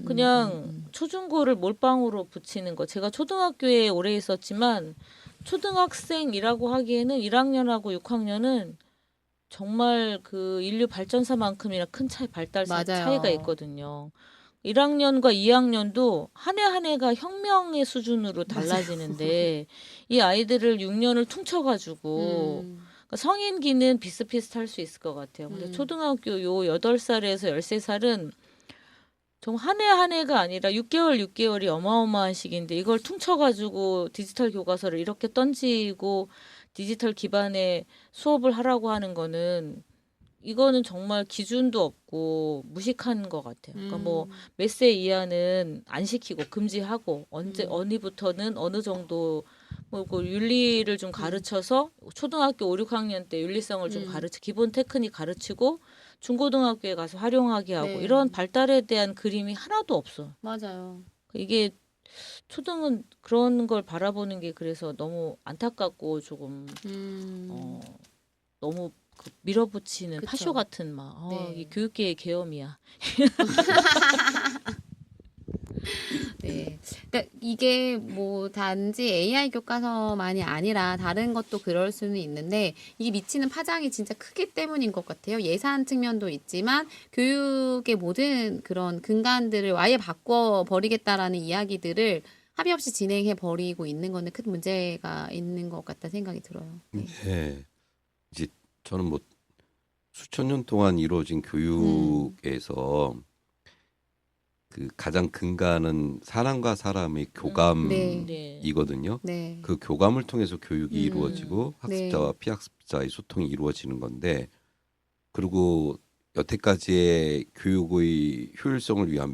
그냥 초중고를 몰빵으로 붙이는 거. 제가 초등학교에 오래 있었지만 초등학생이라고 하기에는 1학년하고 6학년은 정말 그 인류 발전사만큼이나 큰 발달 맞아요. 차이가 있거든요. 1학년과 2학년도 한 해 한 해가 혁명의 수준으로 달라지는데 이 아이들을 6년을 퉁쳐가지고 그러니까 성인기는 비슷비슷할 수 있을 것 같아요. 근데 초등학교 요 8살에서 13살은 정말 한 해 한 해가 아니라 6개월이 어마어마한 시기인데 이걸 퉁쳐가지고 디지털 교과서를 이렇게 던지고 디지털 기반의 수업을 하라고 하는 거는 이거는 정말 기준도 없고 무식한 것 같아요. 그러니까 뭐 몇 세 이하는 안 시키고 금지하고 어느부터는 어느 정도 그 윤리를 좀 가르쳐서 초등학교 5, 6학년 때 윤리성을 좀 기본 테크닉 가르치고 중고등학교에 가서 활용하게 하고 네. 이런 발달에 대한 그림이 하나도 없어. 맞아요. 이게 초등은 그런 걸 바라보는 게 그래서 너무 안타깝고 조금 너무 밀어붙이는 그쵸. 파쇼 같은 막 네. 이 교육계의 계엄이야. 네. 그러니까 이게 뭐 단지 AI 교과서만이 아니라 다른 것도 그럴 수는 있는데 이게 미치는 파장이 진짜 크기 때문인 것 같아요. 예산 측면도 있지만 교육의 모든 그런 근간들을 아예 바꿔버리겠다라는 이야기들을 합의 없이 진행해 버리고 있는 거는 큰 문제가 있는 것 같다 생각이 들어요. 네. 네. 이제 저는 뭐 수천 년 동안 이루어진 교육에서 그 가장 근간은 사람과 사람의 교감이거든요. 네. 그 교감을 통해서 교육이 이루어지고 학습자와 네. 피학습자의 소통이 이루어지는 건데, 그리고 여태까지의 교육의 효율성을 위한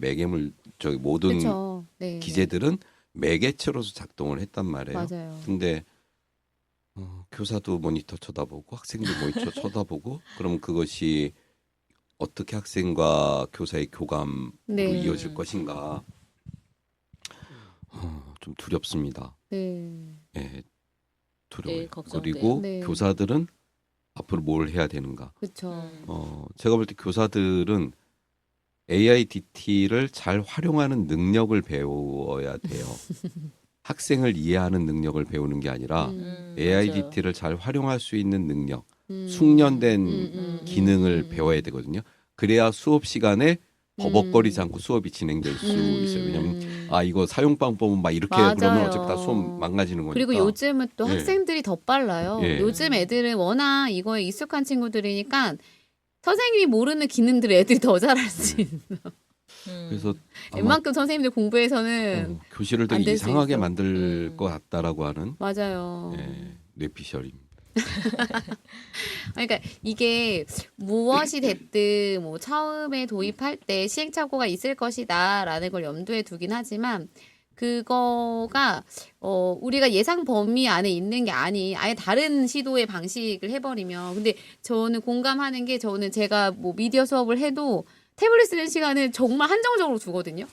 모든 그렇죠. 네. 기재들은 매개체로서 작동을 했단 말이에요. 맞아요. 근데 교사도 모니터 쳐다보고 학생도 모니터 쳐다보고 그럼 그것이 어떻게 학생과 교사의 교감으로 네. 이어질 것인가 좀 두렵습니다. 네. 예, 두려워요. 네, 걱정돼요. 그리고 네. 교사들은 앞으로 뭘 해야 되는가? 그렇죠. 제가 볼 때 교사들은 AIDT를 잘 활용하는 능력을 배워야 돼요. 학생을 이해하는 능력을 배우는 게 아니라 AIDT를 잘 활용할 수 있는 능력, 숙련된 기능을 배워야 되거든요. 그래야 수업 시간에 버벅거리지 않고 수업이 진행될 수 있어요. 왜냐하면 이거 사용 방법은 막 이렇게 맞아요. 그러면 어차피 다 수업 망가지는 거니까. 그리고 요즘은 또 예. 학생들이 더 빨라요. 예. 요즘 애들은 워낙 이거에 익숙한 친구들이니까 선생님이 모르는 기능들을 애들이 더 잘할 수 있어. 그래서 아마 웬만큼 선생님들 공부에서는 교실을 안 되게 될 수 이상하게 있어. 만들 것 같다라고 하는 맞아요. 뇌피셜입니다. 그러니까 이게 무엇이 됐든 뭐 처음에 도입할 때 시행착오가 있을 것이다라는 걸 염두에 두긴 하지만 그거가 우리가 예상 범위 안에 있는 게 아예 다른 시도의 방식을 해버리면 근데 저는 공감하는 게 저는 제가 뭐 미디어 수업을 해도 태블릿 쓰는 시간을 정말 한정적으로 두거든요.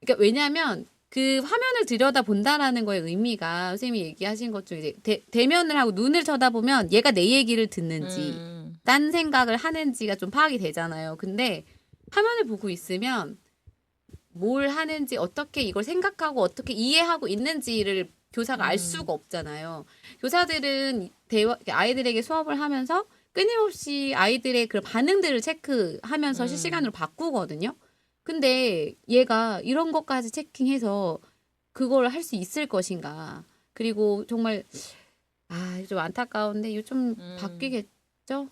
그러니까 왜냐하면 그 화면을 들여다 본다라는 거의 의미가 선생님이 얘기하신 것 중에 이제 대면을 하고 눈을 쳐다보면 얘가 내 얘기를 듣는지 딴 생각을 하는지가 좀 파악이 되잖아요. 근데 화면을 보고 있으면 뭘 하는지 어떻게 이걸 생각하고 어떻게 이해하고 있는지를 교사가 알 수가 없잖아요. 교사들은 아이들에게 수업을 하면서 끊임없이 아이들의 그 반응들을 체크하면서 실시간으로 바꾸거든요. 근데 얘가 이런 것까지 체킹해서 그걸 할 수 있을 것인가. 그리고 정말 좀 안타까운데 이거 좀 바뀌겠죠?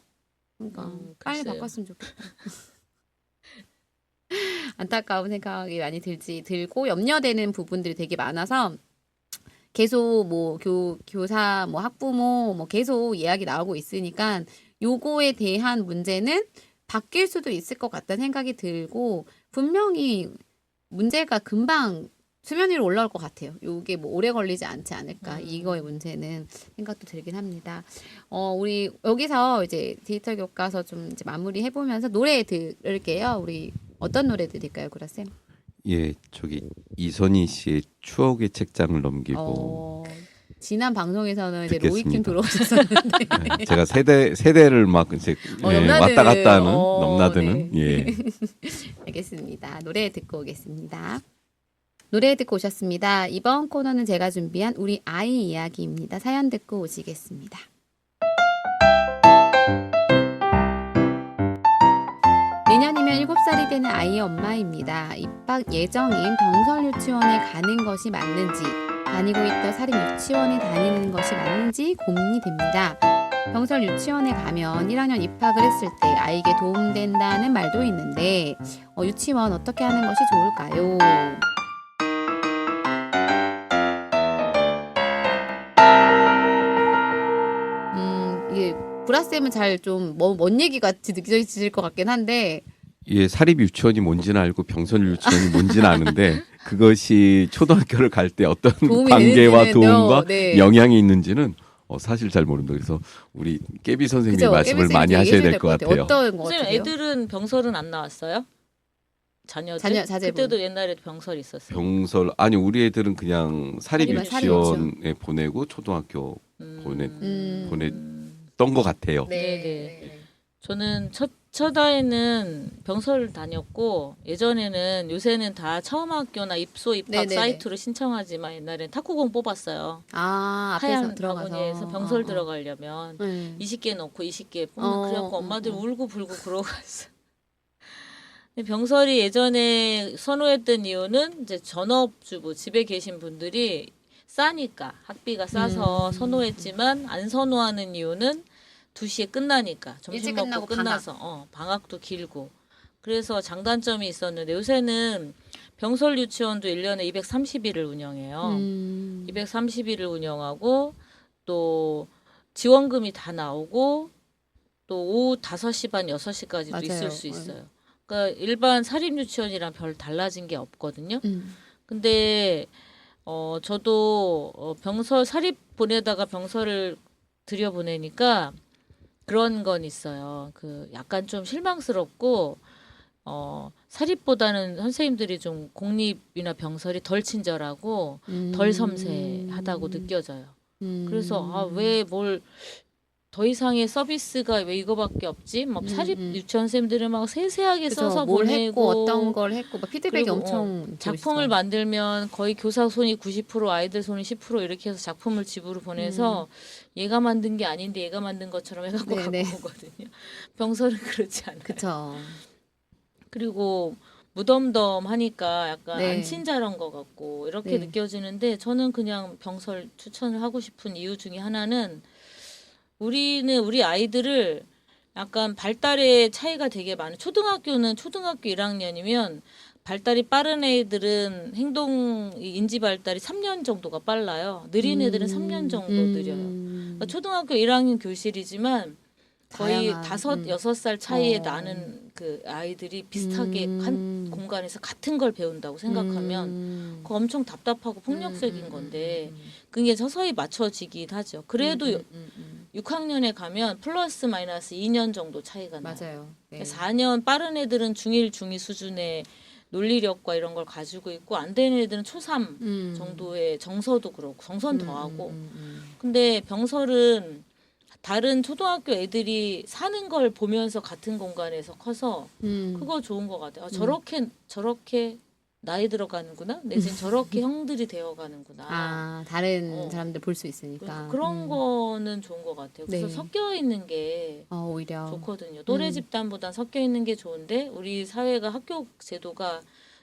그러니까 빨리 글쎄요. 바꿨으면 좋겠다. 안타까운 생각이 많이 들고 염려되는 부분들이 되게 많아서 계속 뭐 교사 뭐 학부모 뭐 계속 이야기 나오고 있으니까 요거에 대한 문제는 바뀔 수도 있을 것 같다는 생각이 들고 분명히 문제가 금방 수면 위로 올라올 것 같아요. 요게 뭐 오래 걸리지 않지 않을까. 이거의 문제는 생각도 들긴 합니다. 우리 여기서 이제 디지털 교과서 좀 이제 마무리 해보면서 노래 들을게요. 우리 어떤 노래 들을까요, 구라쌤? 예, 저기 이선희 씨의 추억의 책장을 넘기고 지난 방송에서는 이제 듣겠습니다. 로이킴 들어오셨었는데 제가 세대를 막 이제 왔다 갔다 하는 넘나드는 네. 알겠습니다. 노래 듣고 오겠습니다. 노래 듣고 오셨습니다. 이번 코너는 제가 준비한 우리 아이 이야기입니다. 사연 듣고 오시겠습니다. 내년이면 7살이 되는 아이의 엄마입니다. 입학 예정인 병설 유치원에 가는 것이 맞는지 다니고 있던 사립 유치원에 다니는 것이 맞는지 고민이 됩니다. 병설 유치원에 가면 1학년 입학을 했을 때 아이에게 도움된다는 말도 있는데 유치원 어떻게 하는 것이 좋을까요? 이게 구라쌤은 잘 좀 먼 얘기 같이 느껴지실 것 같긴 한데 예, 사립 유치원이 뭔지는 알고 병설 유치원이 뭔지는 아는데 그것이 초등학교를 갈 때 어떤 관계와 되는지는요. 도움과 네. 영향이 있는지는 사실 잘 모릅니다. 그래서 우리 깨비 선생님이 그죠? 말씀을 깨비 많이 쌤이 하셔야 얘기해 될 것 같아요. 어떤 거 선생님 같아요? 애들은 병설은 안 나왔어요? 자녀들? 자제분. 그때도 옛날에 병설 있었어요. 병설 아니 우리 애들은 그냥 사립 사립 유치원에 보내고 초등학교 보냈던 것 같아요. 네네. 저는 첫 아이는 병설 다녔고 예전에는 요새는 다 처음 학교나 입학 네네네. 사이트로 신청하지만 옛날엔 탁구공 뽑았어요. 앞에서 하얀 들어가서 바구니에서 병설 들어가려면 20개 넣고 20개 뽑는 그래갖고 엄마들 울고 불고 그러고 갔어. 근데 병설이 예전에 선호했던 이유는 이제 전업주부 집에 계신 분들이 싸니까 학비가 싸서 선호했지만 안 선호하는 이유는 2시에 끝나니까 점심 일찍 먹고 끝나고 끝나서 방학도 길고 그래서 장단점이 있었는데 요새는 병설 유치원도 1년에 230일을 운영해요. 230일을 운영하고 또 지원금이 다 나오고 또 오후 5시 반 6시까지도 맞아요. 있을 수 있어요. 그러니까 일반 사립 유치원이랑 별 달라진 게 없거든요. 근데 저도 병설 사립 보내다가 병설을 들여보내니까 그런 건 있어요. 그 약간 좀 실망스럽고 사립보다는 선생님들이 좀 공립이나 병설이 덜 친절하고 덜 섬세하다고 느껴져요. 그래서 왜 뭘 더 이상의 서비스가 왜 이거밖에 없지? 막 사립 유치원 선생님들은 막 세세하게 그죠. 써서 뭘 보내고 했고 어떤 걸 했고 막 피드백이 그리고, 엄청 작품을 만들면 거의 교사 손이 90% 아이들 손이 10% 이렇게 해서 작품을 집으로 보내서 얘가 만든 게 아닌데 얘가 만든 것처럼 해갖고 네네. 갖고 오거든요. 병설은 그렇지 않아요. 그쵸. 그리고 무덤덤하니까 약간 네. 안 친절한 것 같고 이렇게 네. 느껴지는데 저는 그냥 병설 추천을 하고 싶은 이유 중에 하나는 우리는 우리 아이들을 약간 발달의 차이가 되게 많아요. 초등학교는 초등학교 1학년이면 발달이 빠른 애들은 행동 인지 발달이 3년 정도가 빨라요. 느린 애들은 3년 정도 느려요. 그러니까 초등학교 1학년 교실이지만 거의 다양한, 5-6살 차이에 어. 나는 그 아이들이 비슷하게 한 공간에서 같은 걸 배운다고 생각하면 그거 엄청 답답하고 폭력적인 건데 그게 서서히 맞춰지긴 하죠. 그래도 6학년에 가면 플러스 마이너스 2년 정도 차이가 나요. 맞아요. 네. 4년 빠른 애들은 중1, 중2 수준의 논리력과 이런 걸 가지고 있고 안 되는 애들은 초3 정도의 정서도 그렇고 정선 더하고 근데 병설은 다른 초등학교 애들이 사는 걸 보면서 같은 공간에서 커서 그거 좋은 것 같아요. 저렇게 나이 들어가는구나. 내지는 저렇게 형들이 되어가는구나. 아, 다른 어. 사람들 볼 수 있으니까. 그런 거는 좋은 것 같아요. 그래서 네. 섞여 있는 게 오히려. 좋거든요. 또래 집단보단 섞여 있는 게 좋은데 우리 사회가 학교 제도가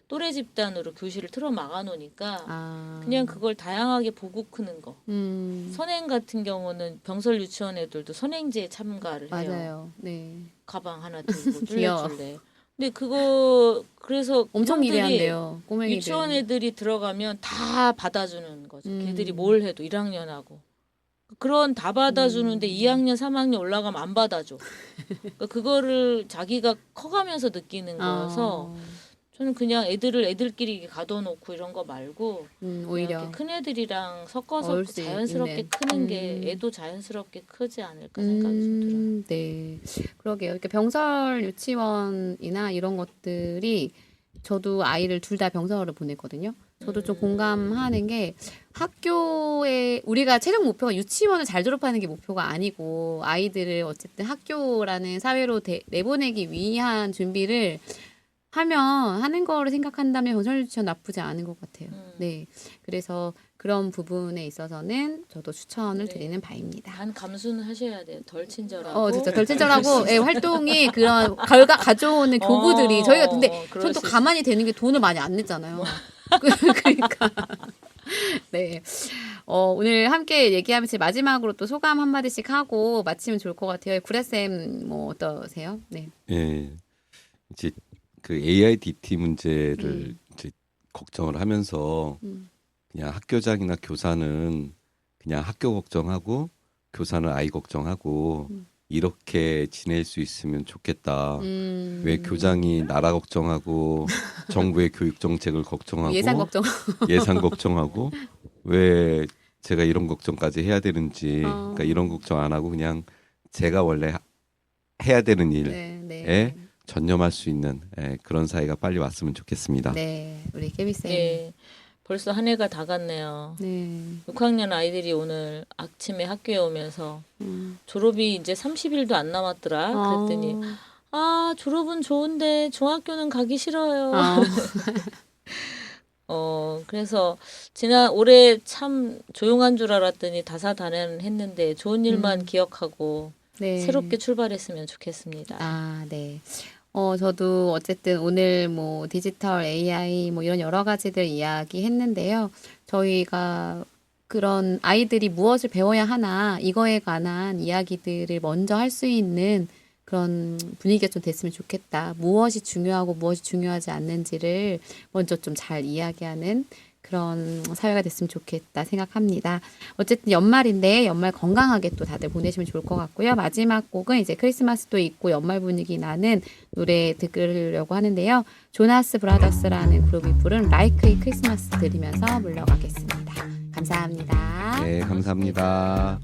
또래 집단으로 교실을 틀어 막아 놓으니까 그냥 그걸 다양하게 보고 크는 거. 선행 같은 경우는 병설 유치원 애들도 선행제에 참가를 해요. 맞아요. 네. 가방 하나 들고 귀여워. 뚫레뚫레. 근데 그거 그래서 엄청 형들이 기대한대요. 꼬맹이들. 유치원 애들이 들어가면 다 받아주는 거죠. 걔들이 뭘 해도 1학년하고. 그런 다 받아주는데 2학년, 3학년 올라가면 안 받아줘. 그러니까 그거를 자기가 커가면서 느끼는 거여서 저는 그냥 애들을 애들끼리 가둬놓고 이런 거 말고 오히려 이렇게 큰 애들이랑 섞어서 어울 수 자연스럽게 있는. 크는 게 애도 자연스럽게 크지 않을까 생각이 좀 들어요. 네. 그러게요. 이렇게 병설 유치원이나 이런 것들이 저도 아이를 둘 다 병설을 보냈거든요. 저도 좀 공감하는 게 학교에 우리가 최종 목표가 유치원을 잘 졸업하는 게 목표가 아니고 아이들을 어쨌든 학교라는 사회로 내보내기 위한 준비를 하는 거를 생각한다면 병설 유치원 나쁘지 않은 것 같아요. 네. 그래서 그런 부분에 있어서는 저도 추천을 네. 드리는 바입니다. 단 감수는 하셔야 돼요. 덜 친절하고. 진짜 덜 친절하고 예, 활동이 그런 결과 가져오는 교구들이 저희가 근데 그럴 전 또 수 가만히 되는 게 돈을 많이 안 냈잖아요. 그러니까 네. 오늘 함께 얘기하면서 마지막으로 또 소감 한마디씩 하고 마치면 좋을 것 같아요. 구라쌤 뭐 어떠세요? 네. 예, 이제 그 AIDT 문제를 이제 걱정을 하면서 그냥 학교장이나 교사는 그냥 학교 걱정하고 교사는 아이 걱정하고 이렇게 지낼 수 있으면 좋겠다. 왜 교장이 나라 걱정하고 정부의 교육 정책을 걱정하고 예산 걱정. 걱정하고 왜 제가 이런 걱정까지 해야 되는지 그러니까 이런 걱정 안 하고 그냥 제가 원래 해야 되는 일에 네. 전념할 수 있는 그런 사이가 빨리 왔으면 좋겠습니다. 네. 우리 깨비쌤. 예. 벌써 한 해가 다 갔네요. 네. 6학년 아이들이 오늘 아침에 학교에 오면서 졸업이 이제 30일도 안 남았더라. 그랬더니 졸업은 좋은데 중학교는 가기 싫어요. 그래서 올해 참 조용한 줄 알았더니 다사다난했는데 좋은 일만 기억하고 네. 새롭게 출발했으면 좋겠습니다. 네. 저도 어쨌든 오늘 뭐 디지털 AI 뭐 이런 여러 가지들 이야기했는데요. 저희가 그런 아이들이 무엇을 배워야 하나 이거에 관한 이야기들을 먼저 할 수 있는 그런 분위기가 좀 됐으면 좋겠다. 무엇이 중요하고 무엇이 중요하지 않는지를 먼저 좀 잘 이야기하는 그런 사회가 됐으면 좋겠다 생각합니다. 어쨌든 연말인데 연말 건강하게 또 다들 보내시면 좋을 것 같고요. 마지막 곡은 이제 크리스마스도 있고 연말 분위기 나는 노래 들으려고 하는데요. 조나스 브라더스라는 그룹이 부른 Like a Christmas 들으면서 물러가겠습니다. 감사합니다. 네, 감사합니다.